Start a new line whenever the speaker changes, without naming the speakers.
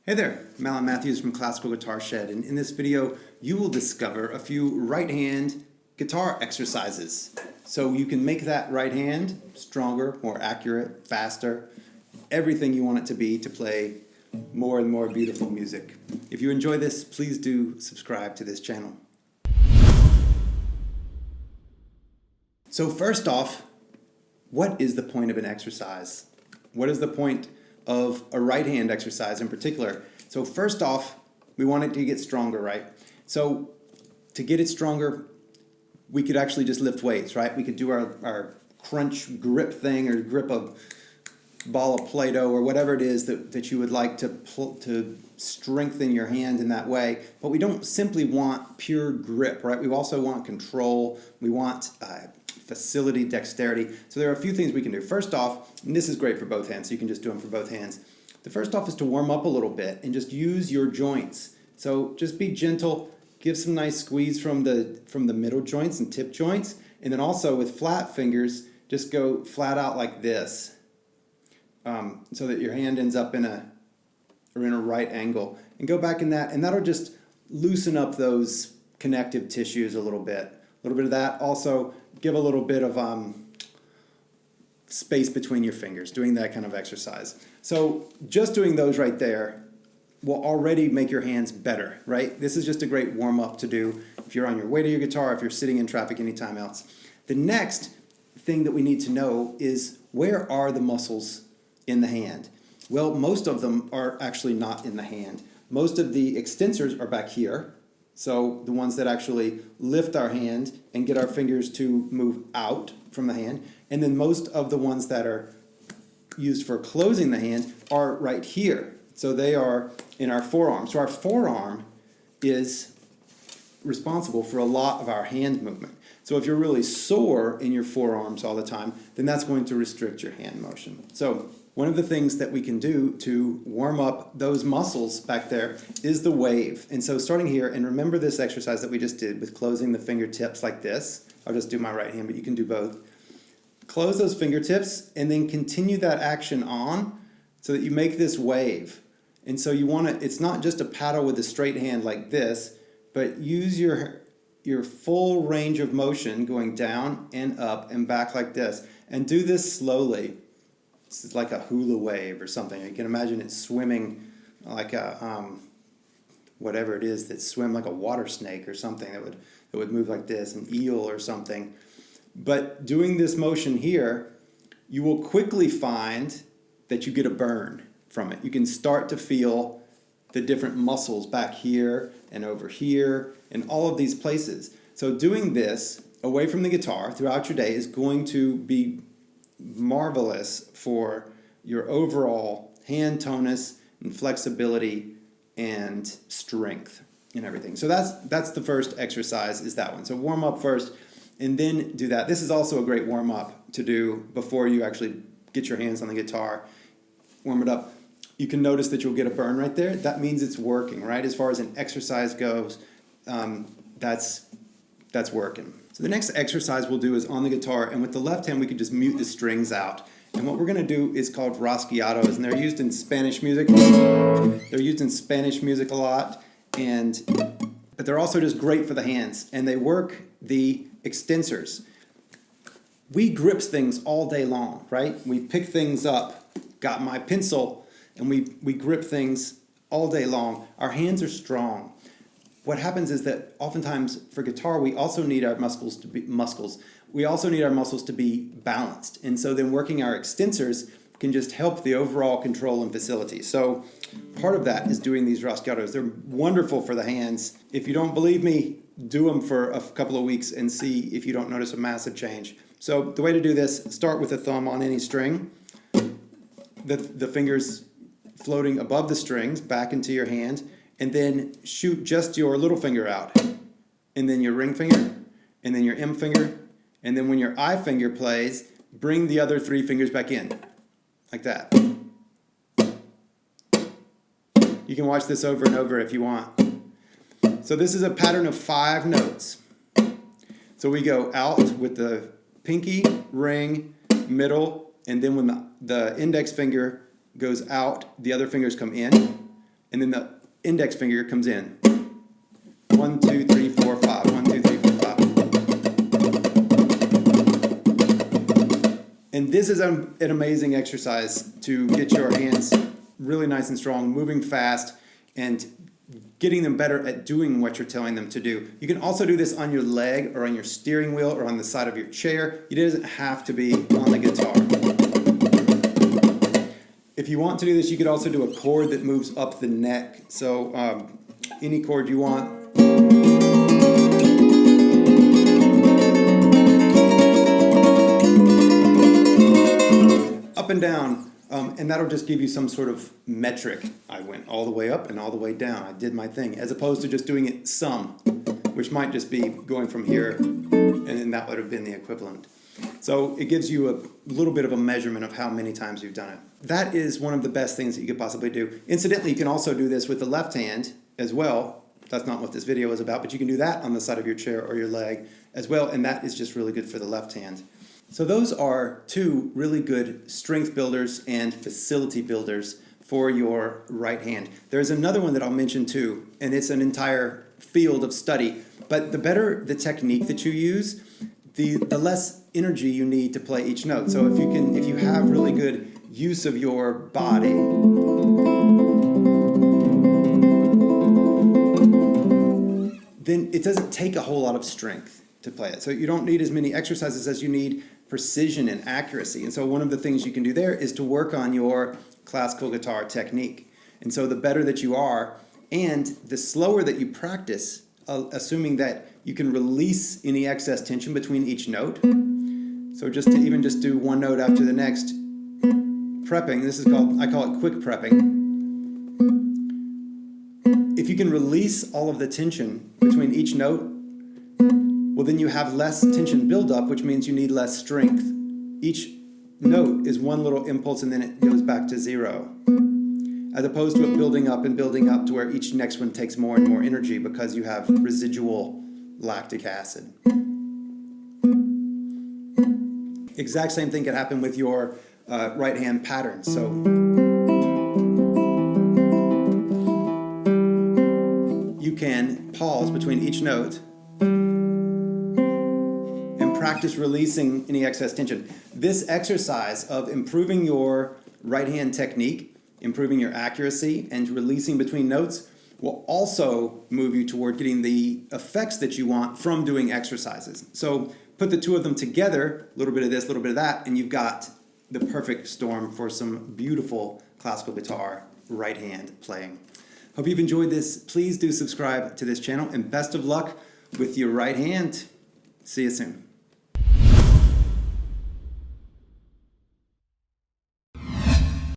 Hey there, I'm Alan Matthews from Classical Guitar Shed, and in this video you will discover a few right hand guitar exercises. So you can make that right hand stronger, more accurate, faster, everything you want it to be to play more and more beautiful music. If you enjoy this, please do subscribe to this channel. So first off, what is the point of an exercise? What is the point of a right hand exercise in particular? So first off, we want it to get stronger, right? So to get it stronger, we could actually just lift weights, right? We could do our crunch grip thing, or grip a ball of Play-Doh, or whatever it is that you would like to strengthen your hand in that way. But we don't simply want pure grip, right? We also want control. We want facility, dexterity. So there are a few things we can do. First off, and this is great for both hands, so you can just do them for both hands. The first off is to warm up a little bit and just use your joints. So just be gentle, give some nice squeeze from the middle joints and tip joints, and then also with flat fingers, just go flat out like this, so that your hand ends up in a right angle. And go back in that, and that'll just loosen up those connective tissues a little bit. A little bit of that. Also, give a little bit of space between your fingers, doing that kind of exercise. So just doing those right there will already make your hands better, right? This is just a great warm-up to do if you're on your way to your guitar, if you're sitting in traffic anytime else. The next thing that we need to know is, where are the muscles in the hand? Well, most of them are actually not in the hand. Most of the extensors are back here. So the ones that actually lift our hand and get our fingers to move out from the hand. And then most of the ones that are used for closing the hand are right here. So they are in our forearm. So our forearm is responsible for a lot of our hand movement. So if you're really sore in your forearms all the time, then that's going to restrict your hand motion. So one of the things that we can do to warm up those muscles back there is the wave. And so starting here, and remember this exercise that we just did with closing the fingertips like this. I'll just do my right hand, but you can do both. Close those fingertips and then continue that action on so that you make this wave. And so you want to, it's not just a paddle with a straight hand like this, but use your full range of motion going down and up and back like this. And do this slowly. This is like a hula wave or something. You can imagine it swimming like a, whatever it is that swim, like a water snake or something that would move like this, an eel or something. But doing this motion here, you will quickly find that you get a burn from it. You can start to feel the different muscles back here and over here and all of these places. So doing this away from the guitar throughout your day is going to be marvelous for your overall hand tonus and flexibility and strength and everything. So that's the first exercise, is that one. So warm up first and then do that. This is also a great warm up to do before you actually get your hands on the guitar. Warm it up. You can notice that you'll get a burn right there. That means it's working, right? As far as an exercise goes, that's working. So the next exercise we'll do is on the guitar, and with the left hand we can just mute the strings out. And what we're going to do is called rasgueados, and they're used in Spanish music. They're used in Spanish music a lot, but they're also just great for the hands, and they work the extensors. We grips things all day long, right? We pick things up, got my pencil, and we grip things all day long. Our hands are strong. What happens is that oftentimes for guitar, we also need our muscles to be balanced. And so then working our extensors can just help the overall control and facility. So part of that is doing these rasgueados. They're wonderful for the hands. If you don't believe me, do them for a couple of weeks and see if you don't notice a massive change. So the way to do this, start with a thumb on any string, the fingers floating above the strings back into your hand, and then shoot just your little finger out, and then your ring finger, and then your M finger, and then when your I finger plays, bring the other three fingers back in, like that. You can watch this over and over if you want. So this is a pattern of 5 notes. So we go out with the pinky, ring, middle, and then when the index finger goes out, the other fingers come in. and then the index finger comes in. 1, 2, 3, 4, 5. 1, 2, 3, 4, 5. And this is an amazing exercise to get your hands really nice and strong, moving fast, and getting them better at doing what you're telling them to do. You can also do this on your leg or on your steering wheel or on the side of your chair. It doesn't have to be on the guitar. If you want to do this, you could also do a chord that moves up the neck. So any chord you want. Up and down. And that'll just give you some sort of metric. I went all the way up and all the way down. I did my thing, as opposed to just doing it some, which might just be going from here, and then that would have been the equivalent. So it gives you a little bit of a measurement of how many times you've done it. That is one of the best things that you could possibly do. Incidentally, you can also do this with the left hand as well. That's not what this video is about, but you can do that on the side of your chair or your leg as well, and that is just really good for the left hand. So those are two really good strength builders and facility builders for your right hand. There's another one that I'll mention too, and it's an entire field of study. But the better the technique that you use, the less energy you need to play each note. So if you have really good use of your body, then it doesn't take a whole lot of strength to play it. So you don't need as many exercises as you need precision and accuracy. And so one of the things you can do there is to work on your classical guitar technique. And so the better that you are, and the slower that you practice, assuming that you can release any excess tension between each note. So just to even just do one note after the next, prepping, this is called, I call it quick prepping. If you can release all of the tension between each note, well, then you have less tension buildup, which means you need less strength. Each note is one little impulse and then it goes back to zero. As opposed to it building up and building up to where each next one takes more and more energy because you have residual lactic acid. Exact same thing could happen with your right hand pattern. So you can pause between each note and practice releasing any excess tension. This exercise of improving your right hand technique, improving your accuracy, and releasing between notes will also move you toward getting the effects that you want from doing exercises. So put the two of them together, a little bit of this, a little bit of that, and you've got the perfect storm for some beautiful classical guitar right hand playing. Hope you've enjoyed this. Please do subscribe to this channel, and best of luck with your right hand. See you soon.